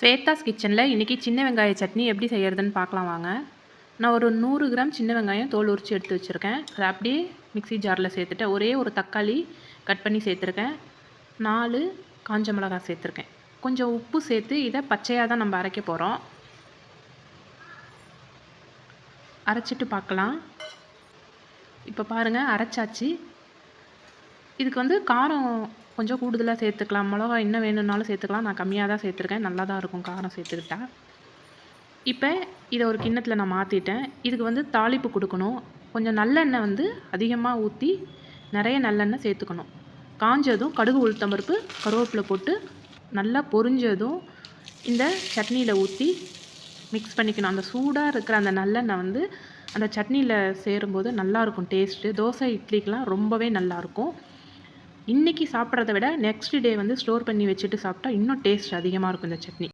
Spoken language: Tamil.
ஸ்வேதாஸ் கிச்சனில் இன்றைக்கி சின்ன வெங்காய சட்னி எப்படி செய்கிறதுன்னு பார்க்கலாம் வாங்க. நான் ஒரு 100 கிராம் சின்ன வெங்காயம் தோல் உரித்து எடுத்து வச்சுருக்கேன். அதை அப்படியே மிக்ஸி ஜாரில் சேர்த்துட்டேன். ஒரே ஒரு தக்காளி கட் பண்ணி சேர்த்துருக்கேன். 4 காஞ்ச மிளகாய் சேர்த்துருக்கேன். கொஞ்சம் உப்பு சேர்த்து இதை பச்சையாக தான் நம்ம அரைக்க போகிறோம். அரைச்சிட்டு பார்க்கலாம். இப்போ பாருங்கள், அரைச்சாச்சு. இதுக்கு வந்து காரம் கொஞ்சம் கூடுதலாக சேர்த்துக்கலாம். மிளகா இன்னும் வேணும்னாலும் சேர்த்துக்கலாம். நான் கம்மியாக தான் சேர்த்துருக்கேன். நல்லா தான் இருக்கும் காரம் சேர்த்துக்கிட்டா. இப்போ இதை ஒரு கிண்ணத்தில் நான் மாற்றிட்டேன். இதுக்கு வந்து தாளிப்பு கொடுக்கணும். கொஞ்சம் நல்லெண்ணெய் வந்து அதிகமாக ஊற்றி நிறைய நல்லெண்ணெய் சேர்த்துக்கணும். காஞ்சதும் கடுகு, உளுத்தம்பருப்பு, கருவேப்பிலை போட்டு நல்லா பொரிஞ்சதும் இந்த சட்னியில் ஊற்றி மிக்ஸ் பண்ணிக்கணும். அந்த சூடாக இருக்கிற அந்த நல்லெண்ணெய் வந்து அந்த சட்னியில் சேரும்போது நல்லாயிருக்கும் டேஸ்ட்டு. தோசை, இட்லிக்கெலாம் ரொம்பவே நல்லாயிருக்கும். இன்றைக்கி சாப்பிட்றத விட நெக்ஸ்ட் டே வந்து ஸ்டோர் பண்ணி வச்சுட்டு சாப்பிட்டா இன்னும் டேஸ்ட் அதிகமாக இருக்கும் இந்த சட்னி.